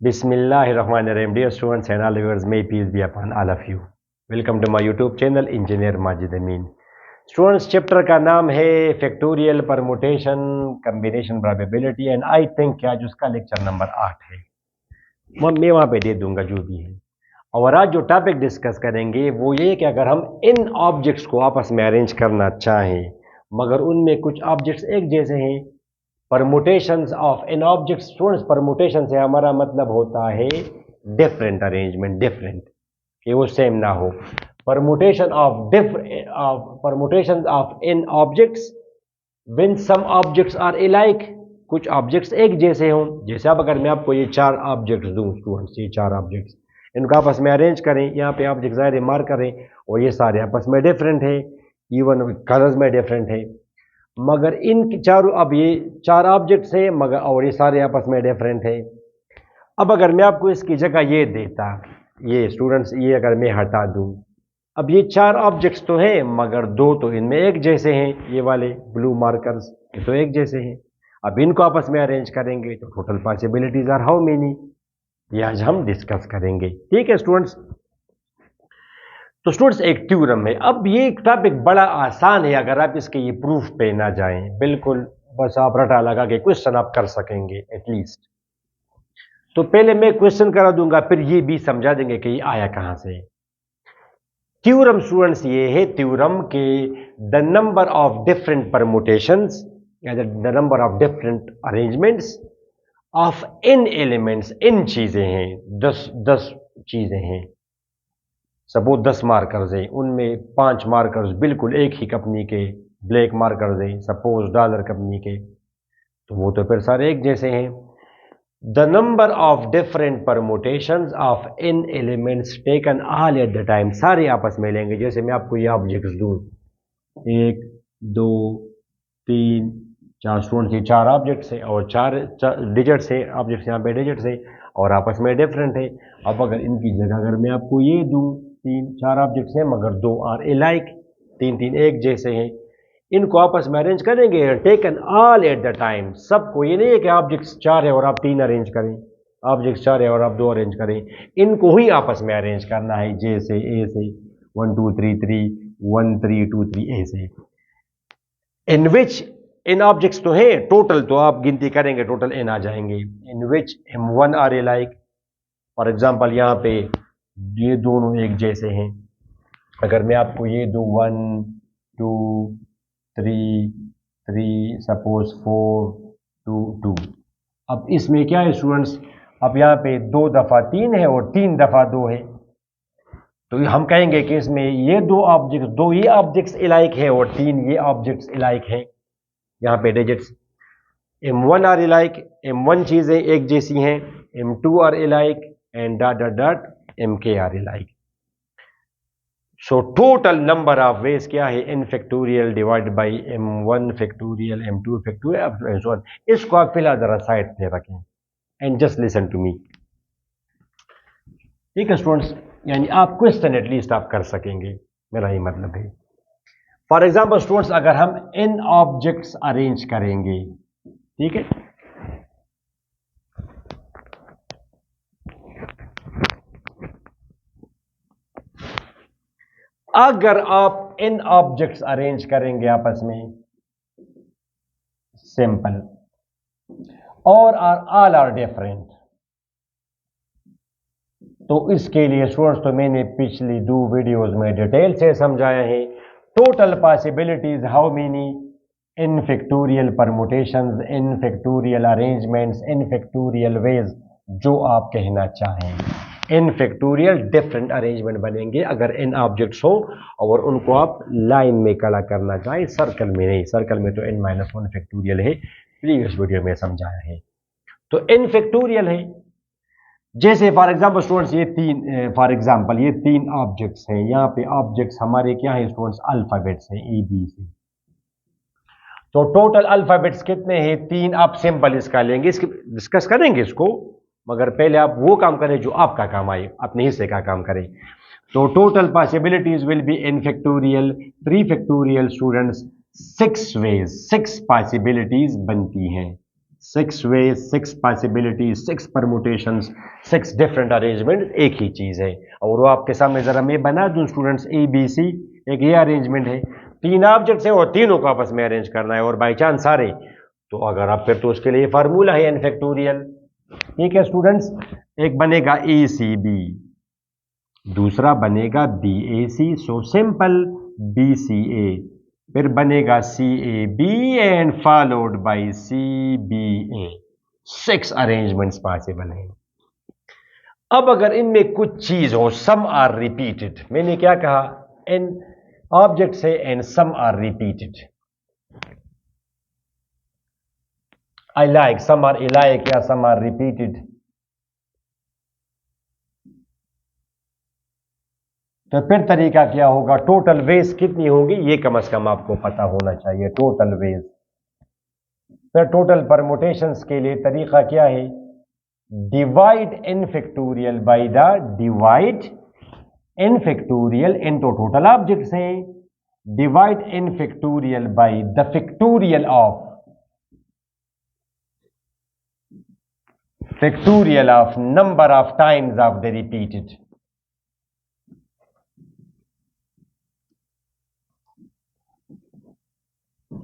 Bismillahirrahmanirrahim. Dear students and all viewers, may peace be upon all of you. Welcome to my YouTube channel, Engineer Majid Amin. Students, chapter का नाम है factorial permutation combination probability and I think कि आज उसका lecture number 8 है। मैं वहाँ पे दे दूंगा जो भी है। और आज जो टॉपिक डिस्कस करेंगे वो ये कि अगर हम इन ऑब्जेक्ट्स को आपस में अरेंज करना चाहें मगर उनमें कुछ ऑब्जेक्ट्स एक जैसे हैं, permutations of n objects. Students, permutation से हमारा मतलब होता है डिफरेंट अरेंजमेंट, डिफरेंट, कि वो सेम ना हो। Permutation of permutation of n objects when some objects are alike, कुछ ऑब्जेक्ट्स एक जैसे हों। जैसे अब अगर मैं आपको ये 4 ऑब्जेक्ट्स दूं स्टूडेंट्स, ये 4 ऑब्जेक्ट्स, इनको आपस में अरेंज करें, यहाँ पे ऑब्जेक्ट ज़ाहिर मार्क करें और ये सारे आपस में डिफरेंट है, इवन कलर्स में डिफरेंट है, मगर इन चारों, अब ये 4 ऑब्जेक्ट्स हैं मगर और ये सारे आपस में डिफरेंट है। अब अगर मैं आपको इसकी जगह ये देता, ये स्टूडेंट्स, ये अगर मैं हटा दूं, अब ये 4 ऑब्जेक्ट्स तो हैं मगर 2 तो इनमें एक जैसे हैं, ये वाले ब्लू मार्कर्स ये तो एक जैसे हैं। अब इनको आपस में अरेंज करेंगे तो total possibilities are how many, ये आज हम डिस्कस करेंगे। ठीक है स्टूडेंट्स। तो स्टूडेंट्स, एक थ्योरम है। अब ये टॉपिक बड़ा आसान है अगर आप इसके ये प्रूफ पे ना जाएं, बिल्कुल बस आप रटा लगा के क्वेश्चन आप कर सकेंगे एटलीस्ट। तो पहले मैं क्वेश्चन करा दूंगा, फिर ये भी समझा देंगे कि ये आया कहां से। थ्योरम स्टूडेंट्स ये है थ्योरम के the number of different permutations या the number of different arrangements of N elements, इन चीजें हैं, 10 चीजें हैं। सपोज 10 मार्कर्स हैं, उनमें 5 मार्कर्स बिल्कुल एक ही कंपनी के ब्लैक मार्कर्स हैं, सपोज डॉलर कंपनी के, तो वो तो फिर सारे एक जैसे हैं। The number of different permutations of N elements taken all at the time, सारे आपस में लेंगे। जैसे मैं आपको ये ऑब्जेक्ट्स दूं, 1 2 3 4 स्टूडेंट्स, ये 4 ऑब्जेक्ट्स हैं और 4 डिजिट्स हैं, ऑब्जेक्ट्स यहाँ पे डिजिट्स हैं और आपस में डिफरेंट है। अब अगर इनकी जगह अगर मैं आपको ये दूं, 4 ऑब्जेक्ट्स हैं मगर 2 आर अलाइक, 3 एक जैसे हैं, इनको आपस में अरेंज करेंगे taken all at the time. सबको, ये नहीं है कि ऑब्जेक्ट्स 4 है और आप 3 अरेंज करें, ऑब्जेक्ट्स 4 है और आप 2 अरेंज करें, इनको ही आपस में अरेंज करना है, जैसे ए से 1 2 3 3 1 3 2 3 ऐसे। इन विच, इन ऑब्जेक्ट्स तो है टोटल, तो आप गिनती करेंगे टोटल एन आ जाएंगे। In which M1 are alike, for example यहाँ पे ये दोनों एक जैसे हैं। अगर मैं आपको ये दूं 1 2 3 3 सपोज 4 2 2, अब इसमें क्या है स्टूडेंट्स, अब यहाँ पे 2 दफा 3 है और 3 दफा 2 है, तो हम कहेंगे कि इसमें ये 2 ऑब्जेक्ट्स, 2 ये ऑब्जेक्ट्स अलाइक है और 3 ये ऑब्जेक्ट्स अलाइक है। यहाँ पे digits M1 are alike, M1 चीजें एक जैसी हैं, M2 are alike and dot dot dot MK are alike. So total number of ways क्या है, n factorial divided by M1 factorial M2 factorial and so on. इसको आप फिलहाल जरा साइड पे रखें and just listen to me. ठीक है स्टूडेंट्स, यानी आप क्वेश्चन एटलीस्ट आप कर सकेंगे, मेरा ये मतलब है। फॉर एग्जाम्पल स्टूडेंट्स, अगर हम इन ऑब्जेक्ट्स अरेंज करेंगे, ठीक है, अगर आप इन ऑब्जेक्ट्स अरेंज करेंगे आपस में, सिंपल, और ऑल आर डिफरेंट, तो इसके लिए स्टूडेंट्स तो मैंने पिछली 2 वीडियोस में डिटेल से समझाया है। Total possibilities how many, n factorial permutations, in factorial arrangements, in factorial veg, जो आप कहना चाहें। इन फैक्टोरियल डिफरेंट अरेंजमेंट बनेंगे अगर इन ऑब्जेक्ट्स हो और उनको आप लाइन में खड़ा करना चाहें, सर्कल में नहीं। सर्कल में तो n-1 फैक्टोरियल है, प्रीवियस वीडियो में समझाया है। तो इन फैक्टोरियल है, जैसे फॉर एग्जाम्पल स्टूडेंट्स, ये 3, फॉर एग्जाम्पल ये 3 ऑब्जेक्ट्स हैं। यहाँ पे ऑब्जेक्ट्स हमारे क्या है स्टूडेंट्स, अल्फाबेट्स हैं ABC। तो टोटल अल्फाबेट्स कितने हैं, 3। आप सिंपल इसका लेंगे, इसकी डिस्कस करेंगे इसको, मगर पहले आप वो काम करें जो आपका काम आए, अपने हिस्से का काम करें। तो total possibilities will be n factorial 3 factorial students 6 ways, 6 possibilities बनती हैं। 6 ways, 6 possibilities, 6 permutations, 6 different arrangement एक ही चीज है। और वो आपके सामने जरा मैं बना दूं स्टूडेंट्स, ए बी सी एक ये अरेंजमेंट है, 3 ऑब्जेक्ट्स है और तीनों को आपस में अरेंज करना है और बाई चांस सारे, तो अगर आप फिर तो उसके लिए फार्मूला है एन फैक्टोरियल। ठीक है स्टूडेंट्स, एक बनेगा ए सी बी, दूसरा बनेगा B A C, so simple B C A, फिर बनेगा C A B and followed by C B A. 6 arrangements possible हैं। अब अगर इनमें कुछ चीज हो, सम आर रिपीटेड, मैंने क्या कहा, एन ऑब्जेक्ट्स है and some are repeated, alike, some are alike या सम आर रिपीटेड, तो फिर तरीका क्या होगा, टोटल वेज कितनी होगी ये कम से कम आपको पता होना चाहिए, टोटल वेज। फिर टोटल परमुटेशंस के लिए तरीका क्या है, divide n factorial by the, divide n factorial, n तो टोटल ऑब्जेक्ट्स हैं, divide n factorial by the factorial of, factorial of number of times of the repeated,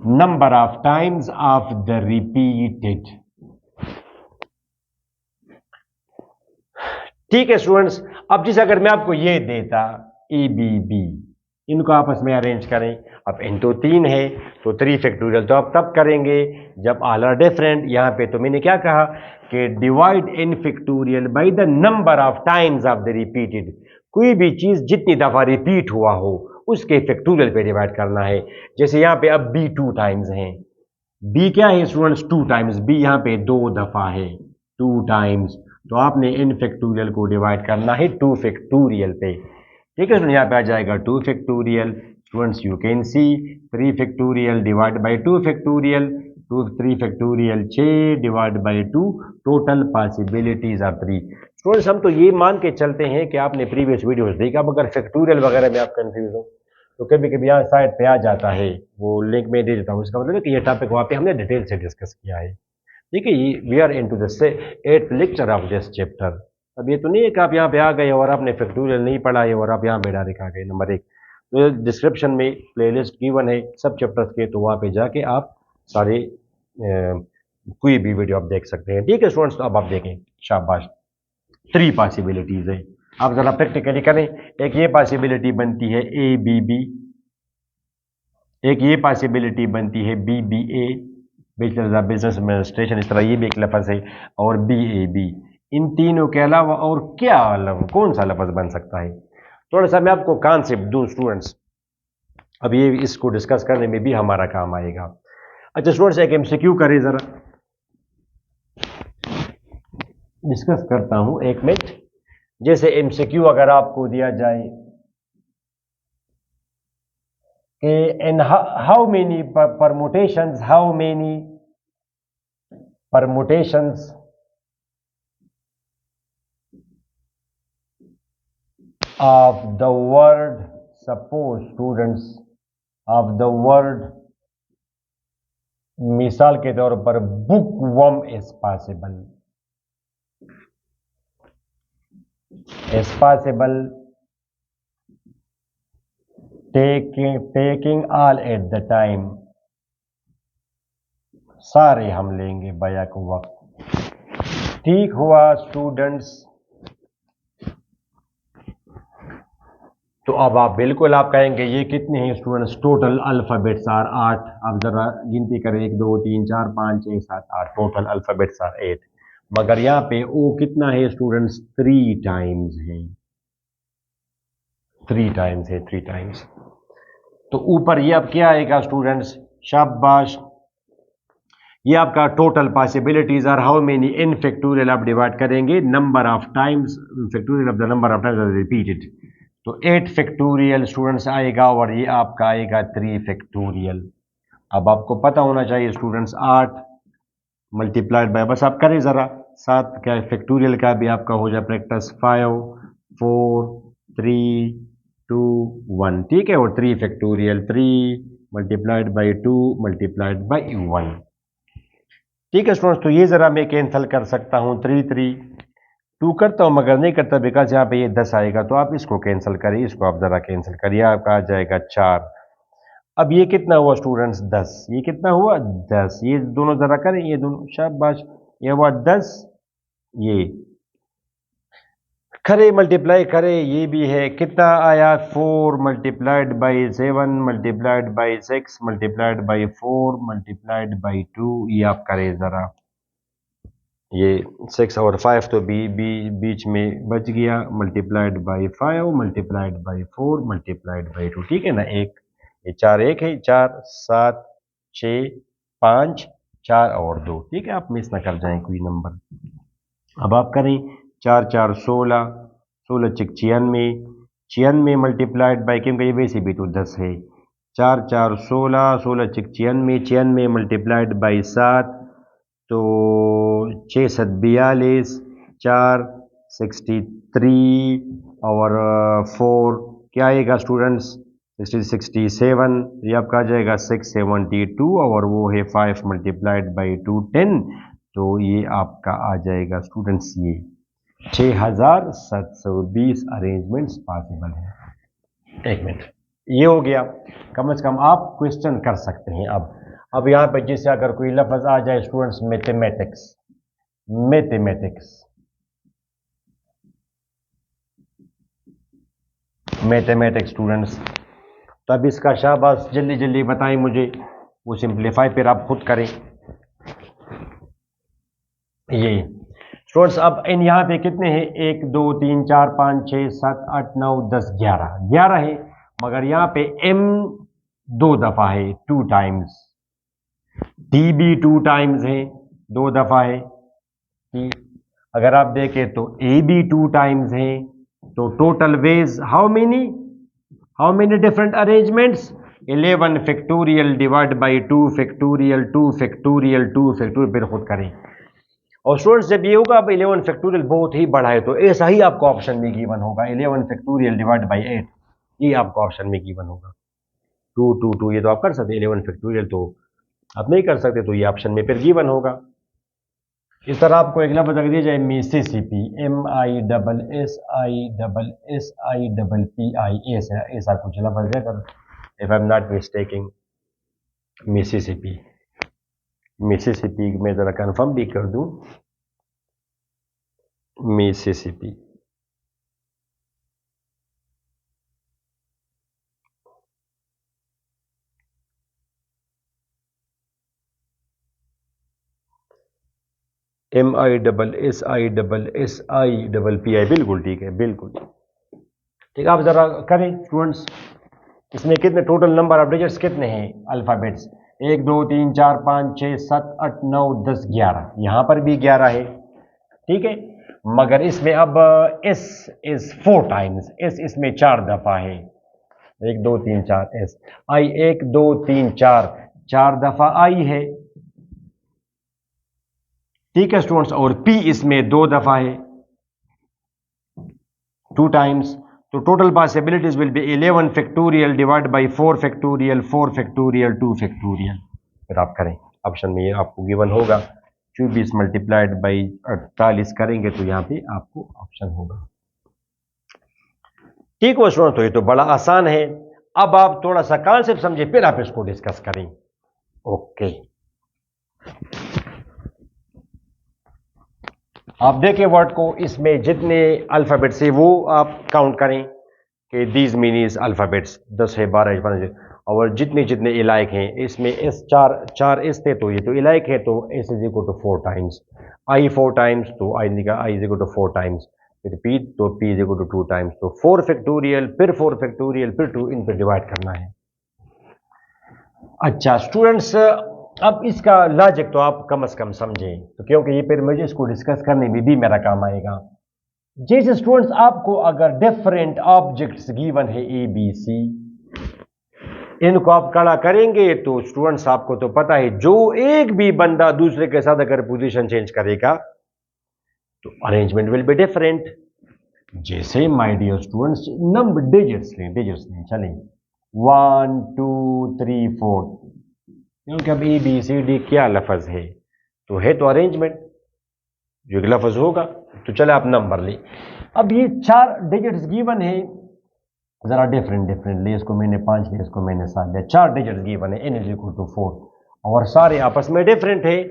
number of times of the repeated. ठीक है students, अब जिस अगर मैं आपको ये देता ए बी बी, इनको आपस में अरेंज करें, अब इन तो 3 है तो 3 फैक्टोरियल तो आप तब करेंगे जब ऑल आर डिफरेंट। यहां पे तो मैंने क्या कहा कि divide n factorial by the number of times of the repeated, कोई भी चीज जितनी दफा रिपीट हुआ हो उसके फैक्टोरियल पे डिवाइड करना है। जैसे यहां पे अब बी 2 टाइम्स है, बी क्या है स्टूडेंट्स 2 टाइम्स, बी यहां पे 2 दफा है 2 टाइम्स, तो आपने इन फैक्टोरियल को डिवाइड करना है 2 फैक्टोरियल पे। ठीक है, यहाँ पे आ जाएगा 2 factorial, students you can see 3 factorial divide by 2 factorial, 2 3 factorial 6 divide by 2, total possibilities are 3। Students हम तो ये मान के चलते हैं कि आपने प्रीवियस वीडियोस देखा, अब अगर फैक्टोरियल वगैरह में आप कंफ्यूज हो तो कभी कभी यहाँ साइड पे आ जाता है, वो लिंक में दे देता हूँ, इसका मतलब है कि ये टॉपिक वहाँ पे हमने डिटेल से डिस्कस किया है। ठीक है, we are into the 8th lecture of this chapter. अब ये तो नहीं है कि आप यहाँ पे आ गए और आपने फैक्टोरियल नहीं पढ़ा है और आप यहाँ पे डायरेक्ट आ गए। नंबर 1, तो डिस्क्रिप्शन में प्लेलिस्ट गिवन है सब चैप्टर्स के, तो वहाँ पे जाके आप सारे कोई भी वीडियो आप देख सकते हैं। ठीक है स्टूडेंट्स, तो अब आप देखें, शाबाश, 3 पॉसिबिलिटीज है। आप जरा प्रैक्टिकली करें, एक ये पॉसिबिलिटी बनती है ए बी बी, एक ये पॉसिबिलिटी बनती है बी बी ए, बिजनेस एडमिनिस्ट्रेशन, इस तरह ये भी एक लफ्ज़ है, और बी ए बी। इन तीनों के अलावा और क्या कौन सा लफ्ज़ बन सकता है? थोड़ा सा मैं आपको कॉन्सेप्ट दूं स्टूडेंट्स, अब ये इसको डिस्कस करने में भी हमारा काम आएगा। अच्छा स्टूडेंट्स, एक एमसीक्यू करें जरा, डिस्कस करता हूं 1 मिनट। जैसे एमसीक्यू अगर आपको दिया जाए कि in how many permutations, how many permutations of the word, suppose students, of the word, मिसाल के तौर पर bookworm is possible, is possible, taking all at the time, सारे हम लेंगे बैक वक्त। ठीक हुआ स्टूडेंट्स, तो अब आप बिल्कुल आप कहेंगे ये कितने हैं स्टूडेंट्स, टोटल अल्फाबेट्स आर 8। आप जरा गिनती करें 1 2 3 4 5 6 7 8, टोटल अल्फाबेट्स आर 8, मगर यहाँ पे ओ कितना है स्टूडेंट्स, 3 टाइम्स है, 3 टाइम्स है, 3 टाइम्स। तो ऊपर ये अब क्या आएगा स्टूडेंट्स, शाबाश, ये आपका total possibilities are how many n factorial आप डिवाइड करेंगे number of times, factorial of the number of times repeated, तो 8 फैक्टोरियल स्टूडेंट्स आएगा और ये आपका आएगा 3 फैक्टोरियल। अब आपको पता होना चाहिए स्टूडेंट्स 8 मल्टीप्लाइड बाय, बस आप करें ज़रा 7 क्या फैक्टोरियल का भी आपका हो जाए प्रैक्टिस, 5 4 3 2 1, ठीक है, और 3 factorial 3 multiplied by 2 multiplied by 1। ठीक है स्टूडेंट्स, तो ये ज़रा मैं कैंसिल कर सकता हूँ, 3 3 2 करता हूँ मगर नहीं करता बिकॉज यहाँ पे ये 10 आएगा, तो आप इसको कैंसिल करिए, इसको आप ज़रा कैंसिल करिए, आपका आ जाएगा 4। अब ये कितना हुआ स्टूडेंट्स, 10, ये कितना हुआ 10, ये दोनों ज़रा करें, ये दोनों, शाबाश, ये हुआ 10, ये खरे मल्टीप्लाई करें, ये भी है, कितना आया 4 multiplied by 7 multiplied by 6 multiplied by 4 multiplied by 2, ये आप करें ज़रा, ये 6 और 5 तो बीच में बच गया, multiplied by 5 multiplied by 4 multiplied by 2, ठीक है ना, एक ये 4 एक है, 4 7 6 5 4 और 2, ठीक है, आप मिस ना कर जाएं कोई नंबर। अब आप करें 4 4 16 16 चिक 96 96 मल्टीप्लाइड बाई, क्योंकि ये वैसे भी तो 10 है, 4 4 16 16 चिक 96 96 मल्टीप्लाइड बाई 7, तो 6 7 42, 4 63 और 4 क्या आएगा स्टूडेंट्स, 67, ये आपका आ जाएगा 672 और वो है 5 मल्टीप्लाइड बाई 2 10, तो ये आपका आ जाएगा स्टूडेंट्स, ये 6720 अरेंजमेंट्स पॉसिबल है। एक मिनट, ये हो गया, कम से कम आप क्वेश्चन कर सकते हैं। अब यहाँ पे जैसे अगर कोई लफ्ज आ जाए students, mathematics, mathematics mathematics students, तो अब इसका शाबाश जल्दी जल्दी बताएं मुझे, वो सिंप्लीफाई फिर आप खुद करें। ये स्टूडेंट्स अब इन यहाँ पे कितने हैं, 1 2 3 4 5 6 7 8 9 10 11 11 है, मगर यहाँ पे m 2 दफा है, 2 टाइम्स, d भी 2 टाइम्स है, 2 दफा है, ठीक। अगर आप देखें तो a भी 2 टाइम्स है, तो total veg how many different arrangements, 11 factorial divide by 2 factorial 2 factorial 2 factorial, फिर खुद करें। और स्टूडेंट्स जब ये होगा, अब 11 फैक्टोरियल बहुत ही बड़ा है, तो ऐसा ही आपको ऑप्शन में गिवन होगा, 11 फैक्टोरियल डिवाइड बाई 8, ये आपको ऑप्शन में गिवन होगा, 2 2 2, ये तो आप कर सकते हैं, 11 फैक्टोरियल तो आप नहीं कर सकते, तो ये ऑप्शन में फिर गिवन होगा। इस तरह आपको एक लफ्ज अगर दिया जाए, मिसिसिपी, MISSISSIPPI, ऐसा कुछ लफ्ज है, अगर if I am not mistaking, Mississippi, Mississippi में ज़रा कंफर्म भी कर दूं, मिसिसिपी, MISSISSIPPI, बिल्कुल ठीक है, बिल्कुल ठीक। आप ज़रा करें स्टूडेंट्स, इसमें कितने टोटल नंबर ऑफ डिजिट्स कितने हैं, अल्फ़ाबेट्स, 1 2 3 4 5 6 7 8 9 10 11, यहाँ पर भी 11 है, ठीक है, मगर इसमें अब S इज 4 टाइम्स, S इसमें 4 दफा है, 1 2 3 4 S, I 1 2 3 4 4 दफा I है, ठीक है स्टूडेंट्स, और P इसमें 2 दफा है, 2 टाइम्स, तो total possibilities will B 11 factorial divide by 4 factorial 4 factorial 2 factorial, फिर आप करें, ऑप्शन में ये आपको गिवन होगा, 24 मल्टीप्लाइड बाई 48 करेंगे तो यहाँ पे आपको ऑप्शन होगा, ठीक हो स्टूडेंट, तो ये तो बड़ा आसान है। अब आप थोड़ा सा कॉन्सेप्ट समझे, फिर आप इसको डिस्कस करें। ओके, आप देखें वर्ड को, इसमें जितने अल्फाबेट्स है वो आप काउंट करें कि दीज मीनीज अल्फाबेट्स 10 है, 12 है, 12 है, और जितने जितने इलाइक हैं, इसमें एस 4 एस थे, तो ये तो इलाइक है, तो S is equal to 4 times, I 4 times, तो I is equal to 4 times, फिर पी, तो P is equal to 2 times, तो 4 फैक्टोरियल फिर 4 फैक्टोरियल फिर 2, इन पर डिवाइड करना है। अच्छा स्टूडेंट्स, अब इसका लॉजिक तो आप कम से कम समझें, तो क्योंकि ये फिर मुझे इसको डिस्कस करने में भी मेरा काम आएगा। जैसे स्टूडेंट्स आपको अगर डिफरेंट ऑब्जेक्ट्स गिवन है ए बी सी, इनको आप खड़ा करेंगे, तो स्टूडेंट्स आपको तो पता है, जो एक भी बंदा दूसरे के साथ अगर पोजीशन चेंज करेगा तो अरेंजमेंट विल बी डिफरेंट। जैसे my dear students, number digits लें, चलें 1 2 3 4, क्योंकि अब ए बी सी डी क्या लफज है, तो है तो अरेंजमेंट, जो एक लफ्ज होगा। तो चले आप नंबर ले। अब ये 4 डिजिट्स गिवन है, जरा डिफरेंट डिफरेंट ले, इसको मैंने 5 लिया, इसको मैंने 7 लिया। 4 डिजिट्स गिवन है, n इज इक्वल टू 4, और सारे आपस में डिफरेंट है।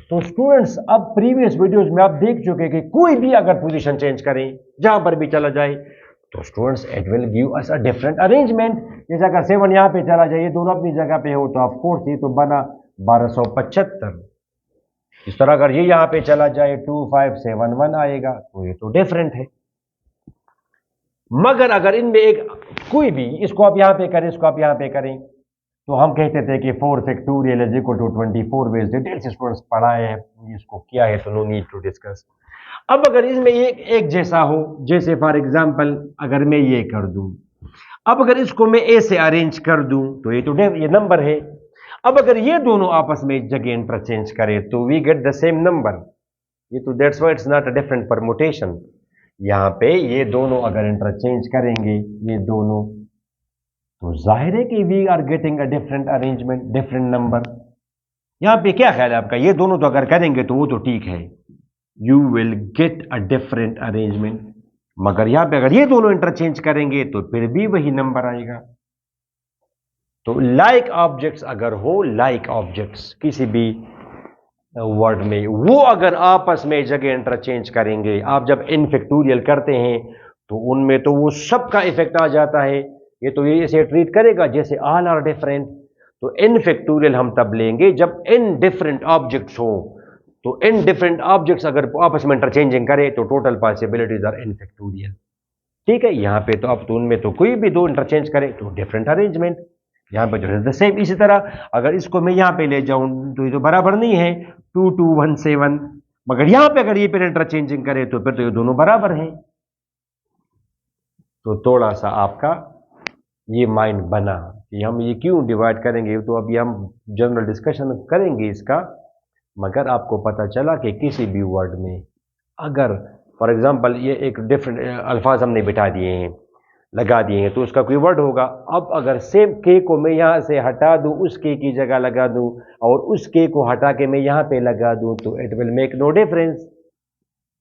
तो स्टूडेंट्स, अब प्रीवियस वीडियोस में आप देख चुके कि कोई भी अगर पोजीशन चेंज करें, जहां पर भी चला जाए, तो students it will give us a different arrangement. जैसे अगर 7 यहां पे चला जाए, ये दोनों अपनी जगह पे हो, तो ऑफ कोर्स ये तो बना 1275। इस तरह अगर ये यहां पे चला जाए 2571 आएगा, तो ये तो डिफरेंट है। मगर अगर इनमें एक कोई भी, इसको आप यहां पे करें, इसको आप यहां पे करें, तो हम कहते थे कि 4 factorial is equal to 24 ways. Details students पढ़ा है, इसको किया है, तो नो नीड टू डिस्कस। अब अगर इसमें एक जैसा हो, जैसे फॉर एग्जांपल अगर मैं ये कर दूं, अब अगर इसको मैं ए से अरेंज कर दूं, तो ये तो ये नंबर है। अब अगर ये दोनों आपस में जगह इंटरचेंज करें, तो we get the same number. ये तो that's why it's not a different permutation. यहां पे ये दोनों अगर इंटरचेंज करेंगे, ये दोनों, तो जाहिर है कि we are getting a different arrangement, different number. यहां पे क्या ख्याल है आपका? ये दोनों तो अगर करेंगे तो वो तो ठीक है, you will get a different arrangement. मगर यहां पे अगर ये दोनों इंटरचेंज करेंगे, तो फिर भी वही नंबर आएगा। तो लाइक ऑब्जेक्ट्स अगर हो, लाइक ऑब्जेक्ट्स किसी भी वर्ड में, वो अगर आपस में जगह इंटरचेंज करेंगे, आप जब इन फैक्टोरियल करते हैं, तो उनमें तो वो सब का इफेक्ट आ जाता है। ये तो ये इसे ट्रीट करेगा जैसे ऑल आर डिफरेंट। तो इन फैक्टोरियल हम तब लेंगे जब इन डिफरेंट ऑब्जेक्ट्स हो। तो इन डिफरेंट ऑब्जेक्ट्स अगर आपस में इंटरचेंजिंग करे, तो total possibilities are n factorial. ठीक है, यहां पे तो अब तो उनमें तो कोई भी दो इंटरचेंज करे तो डिफरेंट अरेंजमेंट, यहां पर जो है द सेम। इसी तरह अगर इसको मैं यहां पे ले जाऊं, तो ये तो बराबर नहीं है, 2217। मगर यहां पे अगर ये पेर इंटरचेंजिंग करे, तो फिर तो ये दोनों बराबर हैं। तो थोड़ा सा आपका ये माइंड बना कि हम ये क्यों डिवाइड करेंगे, तो अभी हम जनरल डिस्कशन करेंगे इसका। मगर आपको पता चला कि किसी भी वर्ड में अगर फॉर एग्जांपल ये एक डिफरेंट अल्फाज हमने बिठा दिए हैं, लगा दिए हैं, तो उसका कोई वर्ड होगा। अब अगर सेम के को मैं यहां से हटा दूं, उस के की जगह लगा दूं, और उस के को हटा के मैं यहां पे लगा दूं, तो it will make no difference.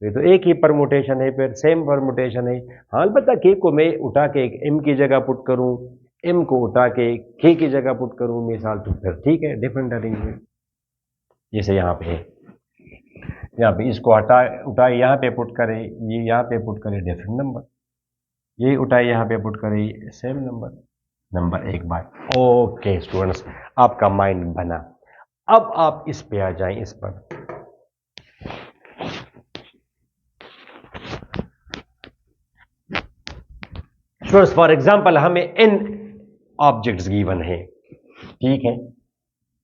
ये तो एक ही परमुटेशन है, फिर सेम परमुटेशन है। हाँ, अलबत्ता के को मैं उठा के एम की जगह पुट करूं, एम को उठा के की जगह पुट करूं मिसाल, तो फिर ठीक है, डिफरेंट अरेंजमेंट। जैसे यहाँ पे है, यहाँ पे इसको हटा उठाए यहाँ पे पुट करें, ये यहाँ पे पुट करें, डिफरेंट नंबर। ये उठाए यहाँ पे पुट करें, सेम नंबर, नंबर एक बार। ओके स्टूडेंट्स, आपका माइंड बना। अब आप इस पे आ जाएं, इस पर। स्टूडेंट्स, फॉर एग्जांपल हमें n ऑब्जेक्ट्स गिवन है, ठीक है,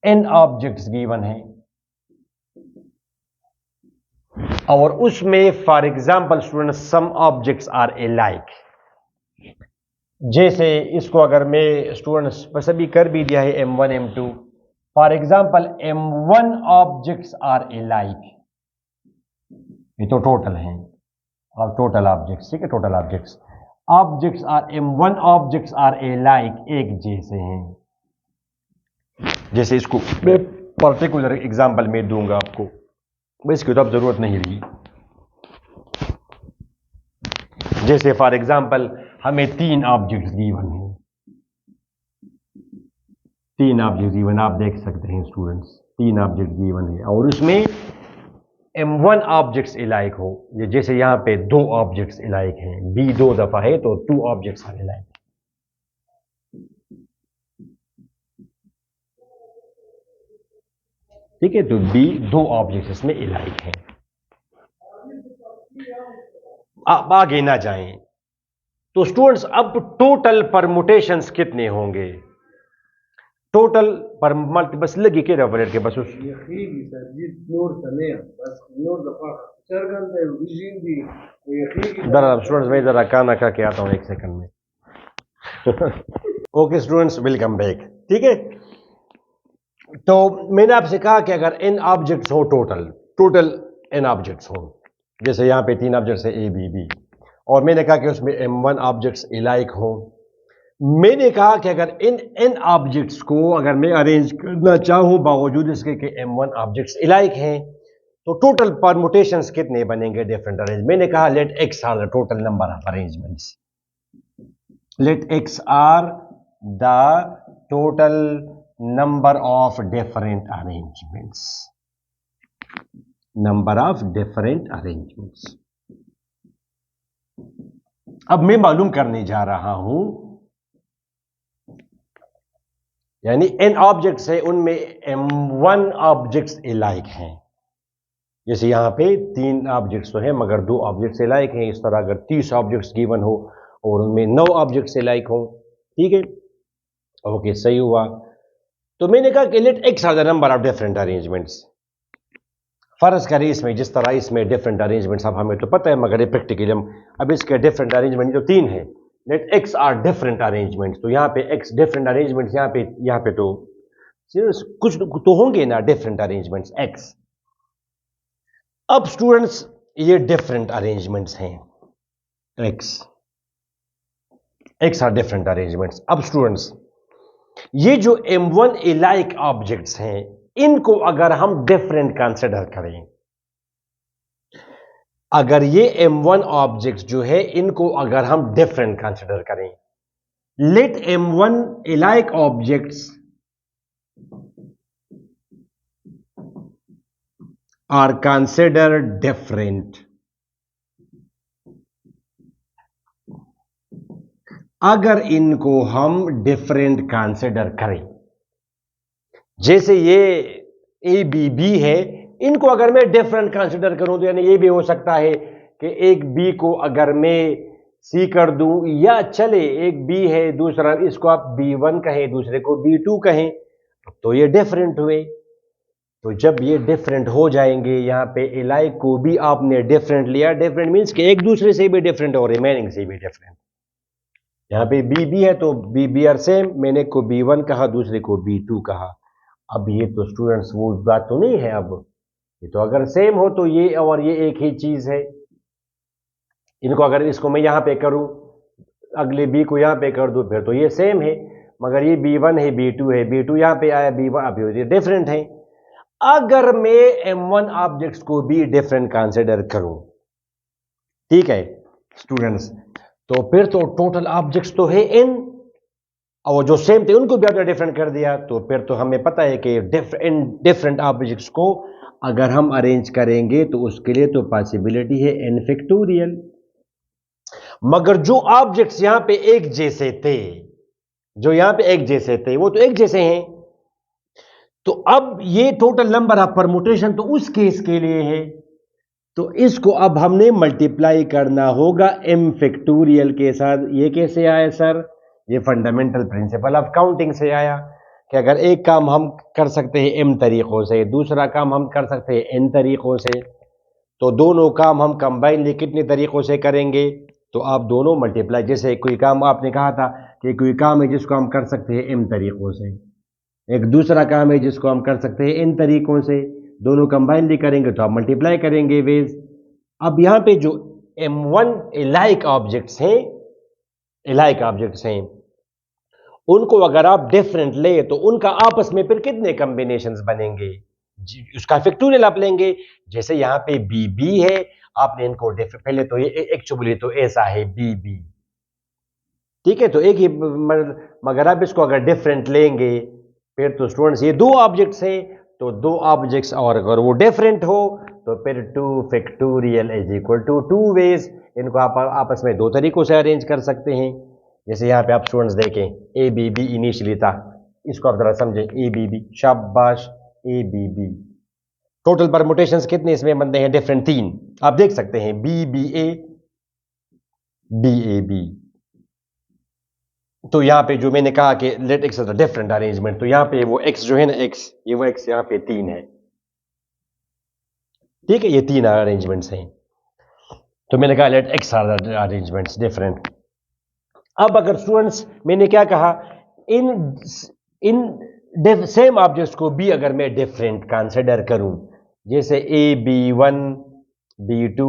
n ऑब्जेक्ट्स गिवन है, और उसमें for example students some objects are alike. जैसे इसको अगर मैं स्टूडेंट्स बस अभी कर भी दिया है m1 m2, for example m1 objects are alike. ये तो टोटल है, और टोटल ऑब्जेक्ट्स, ठीक है, total objects, objects are m1 objects are alike, एक जैसे हैं। जैसे इसको मैं पर्टिकुलर एग्जांपल में दूंगा आपको, इसकी तो अब जरूरत नहीं रही। जैसे फॉर एग्जांपल हमें 3 ऑब्जेक्ट्स गिवन है, 3 ऑब्जेक्ट्स गिवन, आप देख सकते हैं स्टूडेंट्स, 3 ऑब्जेक्ट्स गिवन है, और उसमें m1 ऑब्जेक्ट्स अलाइक हो। जैसे यहां पे 2 ऑब्जेक्ट्स अलाइक हैं, b 2 दफा है, तो 2 ऑब्जेक्ट्स आर अलाइक। ठीक है, तो b 2 ऑब्जेक्ट्स इसमें अलाइक हैं। अब आगे ना जाएं, तो स्टूडेंट्स अब टोटल परमुटेशंस कितने होंगे? टोटल पर मल्टी बस लगी के रबर के बस उस जरा स्टूडेंट्स, मैं जरा खाना खा के आता हूं 1 सेकंड में। Okay students, welcome back. ठीक है, तो मैंने आपसे कहा कि अगर n ऑब्जेक्ट्स हो, टोटल n ऑब्जेक्ट्स हो, जैसे यहां पे 3 ऑब्जेक्ट्स है a b b, और मैंने कहा कि उसमें m1 ऑब्जेक्ट्स अलाइक हो, मैंने कहा कि अगर इन n ऑब्जेक्ट्स को अगर मैं अरेंज करना चाहूं बावजूद इसके कि m1 ऑब्जेक्ट्स इलाइक हैं, तो टोटल परमुटेशंस कितने बनेंगे डिफरेंट अरेंज। मैंने कहा let x are the total number of arrangements, let x are the total number of different arrangements, number of different arrangements. अब मैं मालूम करने जा रहा हूं, यानी n ऑब्जेक्ट्स है उनमें m1 ऑब्जेक्ट्स इलाइक हैं। जैसे यहां पे 3 ऑब्जेक्ट्स तो हैं मगर 2 ऑब्जेक्ट्स इलाइक हैं। इस तरह अगर 30 ऑब्जेक्ट्स गिवन हो और उनमें 9 ऑब्जेक्ट्स इलाइक हो, ठीक है, ओके, सही हुआ। तो मैंने कहा कि let X are the number of different arrangements. फर्ज करें इसमें जिस तरह इसमें डिफरेंट अरेंजमेंट्स, अब हमें तो पता है मगर ये प्रैक्टिकली हम अब इसके डिफरेंट अरेंजमेंट जो 3 है, let X are different arrangements. तो यहां पे एक्स डिफरेंट अरेंजमेंट्स, यहां पे तो कुछ तो होंगे ना डिफरेंट अरेंजमेंट्स एक्स। अब स्टूडेंट्स ये डिफरेंट अरेंजमेंट्स हैं, एक्स आर डिफरेंट अरेंजमेंट्स। अब स्टूडेंट्स ये जो M1 इलाइक ऑब्जेक्ट्स हैं इनको अगर हम डिफरेंट कंसिडर करें, अगर ये M1 ऑब्जेक्ट्स जो है इनको अगर हम डिफरेंट कंसिडर करें, let M1 alike objects are considered different. अगर इनको हम डिफरेंट कंसिडर करें, जैसे ये ए बी बी है, इनको अगर मैं डिफरेंट कंसिडर करूं तो यानी ये भी हो सकता है कि एक बी को अगर मैं सी कर दूं, या चले एक बी है दूसरा इसको आप B1 कहें दूसरे को B2 कहें, तो ये डिफरेंट हुए। तो जब ये डिफरेंट हो जाएंगे, यहां पे इलाइक को भी आपने डिफरेंट लिया, डिफरेंट मींस कि एक दूसरे से भी डिफरेंट और रिमेनिंग से भी डिफरेंट। यहां पे बी बी है तो बी बी आर सेम, मैंने को B1 कहा दूसरे को B2 कहा। अब ये तो स्टूडेंट्स वो बात तो नहीं है। अब ये तो अगर सेम हो तो ये और ये एक ही चीज है। इनको अगर इसको मैं यहां पे करूं, अगले बी को यहां पे कर दूं, फिर तो ये सेम है। मगर ये B1 है B2 है, B2 यहां पे आया B1, अब ये डिफरेंट है। अगर मैं M1 ऑब्जेक्ट्स को भी डिफरेंट कंसिडर करूं, ठीक है स्टूडेंट्स, तो फिर तो टोटल ऑब्जेक्ट्स तो है n, और जो सेम थे उनको भी आपने डिफरेंट कर दिया, तो फिर तो हमें पता है कि डिफरेंट ऑब्जेक्ट्स को अगर हम अरेंज करेंगे तो उसके लिए तो पॉसिबिलिटी है n फैक्टोरियल। मगर जो ऑब्जेक्ट्स यहां पे एक जैसे थे, जो यहां पे एक जैसे थे वो तो एक जैसे हैं, तो अब ये टोटल नंबर ऑफ परमुटेशन तो उस केस के लिए है, तो इसको अब हमने मल्टीप्लाई करना होगा m फैक्टोरियल के साथ। ये कैसे आया सर? ये फंडामेंटल प्रिंसिपल ऑफ काउंटिंग से आया कि अगर एक काम हम कर सकते हैं m तरीकों से, दूसरा काम हम कर सकते हैं n तरीकों से, तो दोनों काम हम कंबाइनली कितने तरीकों से करेंगे? तो आप दोनों मल्टीप्लाई, जैसे कोई काम आपने कहा था कि कोई काम है जिसको हम कर सकते हैं m तरीकों से, एक दूसरा काम है जिसको हम कर सकते हैं n तरीकों से, दोनों कंबाइनली करेंगे तो आप मल्टीप्लाई करेंगे वेज। अब यहां पे जो M1 इलाइक ऑब्जेक्ट्स हैं, उनको अगर आप डिफरेंट ले तो उनका आपस में फिर कितने कॉम्बिनेशंस बनेंगे? उसका फैक्टोरियल आप लेंगे। जैसे यहां पे बी बी है, आपने इनको पहले तो ये एक्चुअली तो ऐसा है बी बी, ठीक है, तो एक ही, मगर आप इसको अगर डिफरेंट लेंगे फिर तो स्टूडेंट्स ये 2 ऑब्जेक्ट्स हैं, तो 2 ऑब्जेक्ट्स और अगर वो डिफरेंट हो तो फिर 2 factorial is equal to 2 ways. इनको आप आपस में 2 तरीकों से अरेंज कर सकते हैं। जैसे यहाँ पे आप स्टूडेंट्स देखें ए बी बी इनिशियली था, इसको आप जरा समझें, ए बी बी, शाबाश, A B B, total permutations कितने इसमें बनते हैं? डिफरेंट 3। आप देख सकते हैं B B A, B A B. तो यहां पे जो मैंने कहा कि let X is a different arrangement, तो यहां पे वो एक्स जो है ना, एक्स, ये वो एक्स यहां पे 3 है, ठीक है, ये 3 अरेंजमेंट्स हैं। तो मैंने कहा let X are the arrangements different. अब अगर स्टूडेंट्स मैंने क्या कहा, इन इन सेम ऑब्जेक्ट्स को भी अगर मैं डिफरेंट कंसिडर करूं, जैसे ए बी1 B2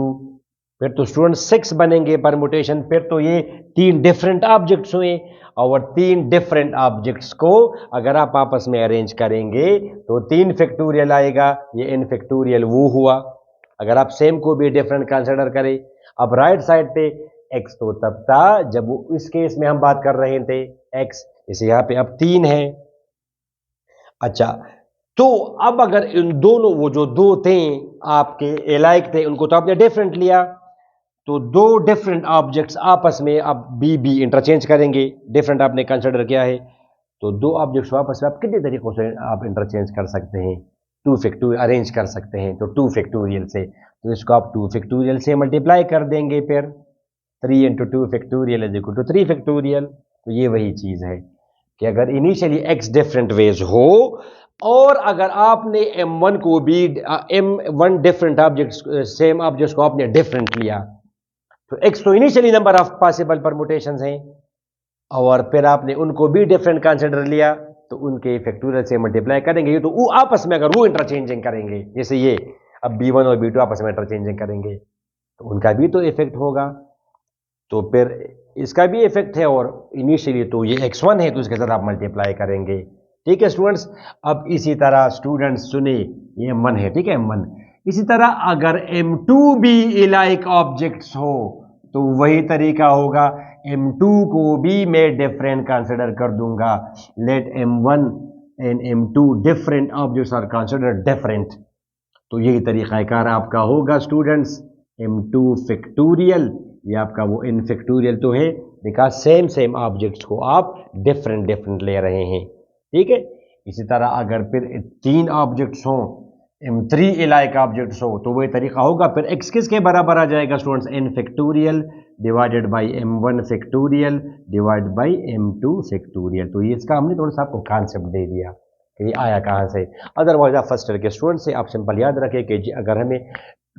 फिर तो स्टूडेंट 6 बनेंगे परमुटेशन। फिर तो ये 3 डिफरेंट ऑब्जेक्ट्स हुए, और 3 डिफरेंट ऑब्जेक्ट्स को अगर आप आपस में अरेंज करेंगे तो 3 फैक्टोरियल आएगा, ये n फैक्टोरियल वो हुआ। अगर आप सेम को भी डिफरेंट कंसिडर करें, अब राइट साइड पे x तो तब था जब वो इस केस में हम बात कर रहे थे x, इसे यहां पे अब 3 है। अच्छा, तो अब अगर इन दोनों वो जो दो थे आपके एलाइक थे, उनको तो आपने डिफरेंट लिया, तो दो डिफरेंट ऑब्जेक्ट्स आपस में अब बी बी इंटरचेंज करेंगे, डिफरेंट आपने कंसिडर किया है, तो दो ऑब्जेक्ट्स आपस में आप कितने तरीकों से आप इंटरचेंज कर सकते हैं, टू फैक्टोरियल अरेंज कर सकते हैं, तो टू फैक्टोरियल से, तो इसको आप टू फैक्टोरियल से मल्टीप्लाई कर देंगे, फिर 3 into two factorial is equal to 3 factorial. तो ये वही चीज है कि अगर इनिशियली x डिफरेंट वेज हो, और अगर आपने m1 को भी m1 different objects same objects को आपने डिफरेंट लिया, तो x तो initially number of possible permutations हैं, और फिर आपने उनको भी डिफरेंट कंसिडर लिया, तो उनके फैक्टोरियल से मल्टीप्लाई करेंगे, ये तो वो आपस में अगर वो इंटरचेंजिंग करेंगे, जैसे ये अब b1 और b2 आपस में इंटरचेंजिंग करेंगे, तो उनका भी तो इफेक्ट होगा, तो फिर इसका भी इफेक्ट है, और इनिशियली तो ये x1 है तो इसके साथ आप मल्टीप्लाई करेंगे। ठीक है स्टूडेंट्स, अब इसी तरह स्टूडेंट्स सुने, ये m1 है, ठीक है m1, इसी तरह अगर m2 भी इलाइक ऑब्जेक्ट्स हो तो वही तरीका होगा, m2 को भी मैं डिफरेंट कंसिडर कर दूंगा, let m1 and m2 different objects are consider different, तो यही तरीक़ाकार आपका होगा स्टूडेंट्स, m2 फैक्टोरियल, ये आपका वो n फैक्टोरियल तो है, बिकॉज सेम सेम ऑब्जेक्ट्स को आप डिफरेंट डिफरेंट ले रहे हैं। ठीक है, इसी तरह अगर फिर 3 ऑब्जेक्ट्स हों, m3 इलाइक ऑब्जेक्ट्स हो, तो वही तरीका होगा, फिर x किसके बराबर आ जाएगा students, n factorial divided by m1 factorial divide by m2 factorial. तो ये इसका हमने थोड़ा सा आपको कॉन्सेप्ट दे दिया कि ये आया कहाँ से। अदरवाइज आप फर्स्ट ईयर के स्टूडेंट से आप सिंपल याद रखें कि अगर हमें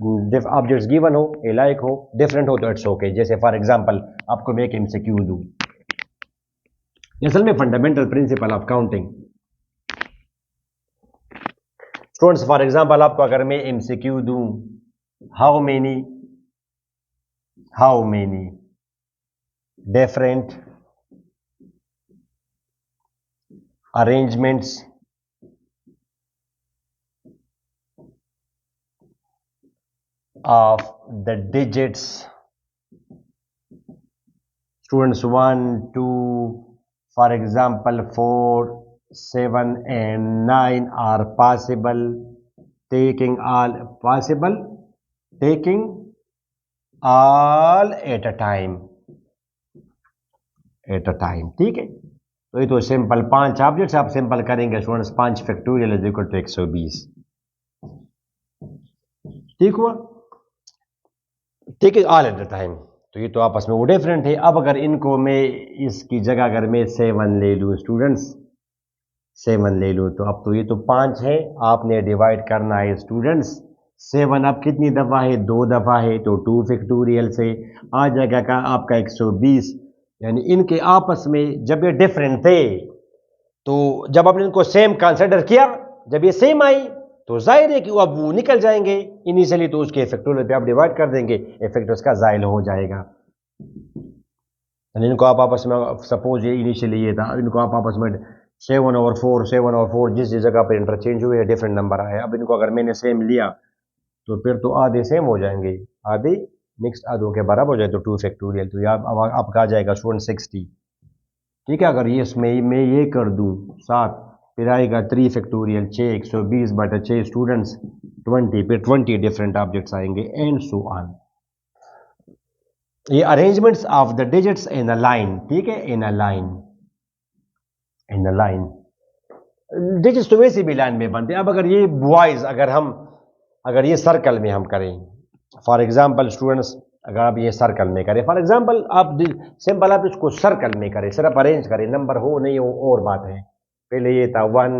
ऑब्जेक्ट्स गिवन हो, एलाइक हो, डिफरेंट हो, तो इट्स ओके। जैसे फॉर एग्जांपल आपको मैं एक एमसीक्यू दूं, असल में fundamental principle of counting, students for example आपको अगर मैं एमसीक्यू दूं, how many different arrangements of the digits, students 1 2 for example 4 7 and 9 are possible, taking all at a time, ठीक है। तो ये तो सिंपल 5 ऑब्जेक्ट्स आप सिंपल करेंगे students, 5 factorial is equal to 120, ठीक हुआ, ठीक है, ऑल एट द टाइम। तो ये तो आपस में वो डिफरेंट है। अब अगर इनको मैं इसकी जगह अगर मैं 7 ले लूँ स्टूडेंट्स, 7 ले लूँ, तो अब तो ये तो 5 है, आपने डिवाइड करना है स्टूडेंट्स, 7 अब कितनी दफ़ा है, 2 दफ़ा है, तो 2 फैक्टोरियल से आ जाएगा का आपका 120। यानी इनके आपस में जब ये डिफरेंट थे, तो जब आपने इनको सेम कंसिडर किया, जब ये सेम आई, तो जाहिर है कि अब वो निकल जाएंगे इनिशियली, तो उसके फैक्टोरियल पे आप डिवाइड कर देंगे, इफेक्ट उसका जायल हो जाएगा। इनको आप आपस में सपोज ये इनिशियली ये था, इनको आप आपस में 7/4 जिस जिस जगह पर इंटरचेंज हुए डिफरेंट नंबर आए, अब इनको अगर मैंने सेम लिया तो फिर तो आधे सेम हो जाएंगे, आधे नेक्स्ट आधों के बराबर हो जाए, तो 2 फैक्टोरियल, तो अब आपका आ जाएगा स्टूडेंट 60। ठीक है, अगर ये इसमें मैं ये कर दूं 7, फिर आएगा 3 फैक्टोरियल 6, 120/6 स्टूडेंट्स 20, फिर 20 डिफरेंट ऑब्जेक्ट्स आएंगे एंड सो ऑन। ये arrangements of the digits in a line, ठीक है, इन अ लाइन डिजिट्स तो वैसे भी लाइन में बनते हैं। अब अगर ये बॉयज अगर ये सर्कल में हम करें, फॉर एग्जांपल स्टूडेंट्स, अगर आप ये सर्कल में करें, फॉर एग्जांपल आप सिंपल आप इसको सर्कल में करें, सिर्फ अरेंज करें, नंबर हो नहीं हो और बात है। पहले ये था 1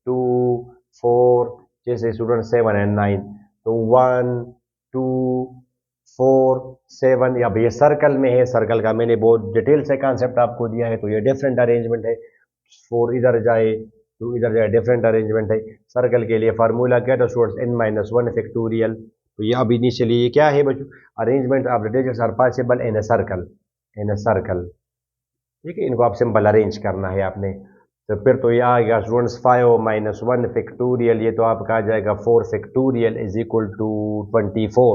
2 4, जैसे स्टूडेंट 7 एंड 9, तो 1 2 4 7, अब ये सर्कल में है, सर्कल का मैंने बहुत डिटेल से कॉन्सेप्ट आपको दिया है, तो ये डिफरेंट अरेंजमेंट है, 4 इधर जाए 2 इधर जाए, डिफरेंट अरेंजमेंट है। सर्कल के लिए फार्मूला क्या था स्टूडेंट्स, n-1 फैक्टोरियल, तो ये अब इनिशियली ये क्या है बच्चों, arrangement of the digits are possible in a circle, in a circle. ठीक है, इनको आप सिंपल अरेंज करना है आपने। तो फिर तो ये आ गया स्टूडेंट्स 5 - 1 फैक्टोरियल, ये तो आपका आ जाएगा 4 फैक्टोरियल इज इक्वल टू 24।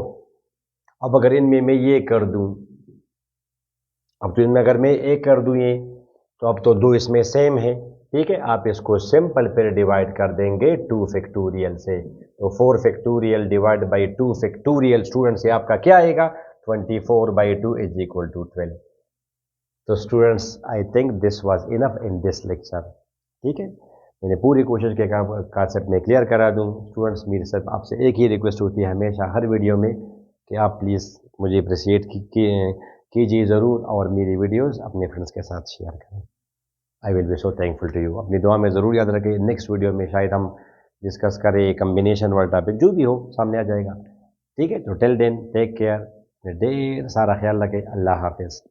अब अगर इनमें मैं ये कर दूं, अब तो इनमें अगर मैं एक कर दूं ये, तो अब तो दो इसमें सेम है। ठीक है, आप इसको सिंपल फिर डिवाइड कर देंगे 2 फैक्टोरियल से। तो 4 factorial divide by 2 factorial students से आपका क्या आएगा, 24/2 इज इक्वल टू 12। तो students I think this was enough in this lecture. ठीक है, मैंने पूरी कोशिश की कॉन्सेप्ट में क्लियर करा दूं। स्टूडेंट्स मेरे साथ आपसे एक ही रिक्वेस्ट होती है हमेशा हर वीडियो में कि आप प्लीज़ मुझे अप्रिसिएट कीजिए ज़रूर, और मेरी वीडियोस अपने फ्रेंड्स के साथ शेयर करें। I will be so thankful to you. अपनी दुआ में ज़रूर याद रखें, नेक्स्ट वीडियो में शायद हम डिस्कस करें कम्बिनेशन वाला टॉपिक, जो भी हो सामने आ जाएगा। ठीक है, तो टिल देन टेक केयर, ढेर सारा ख्याल रखें। अल्लाह हाफिज़।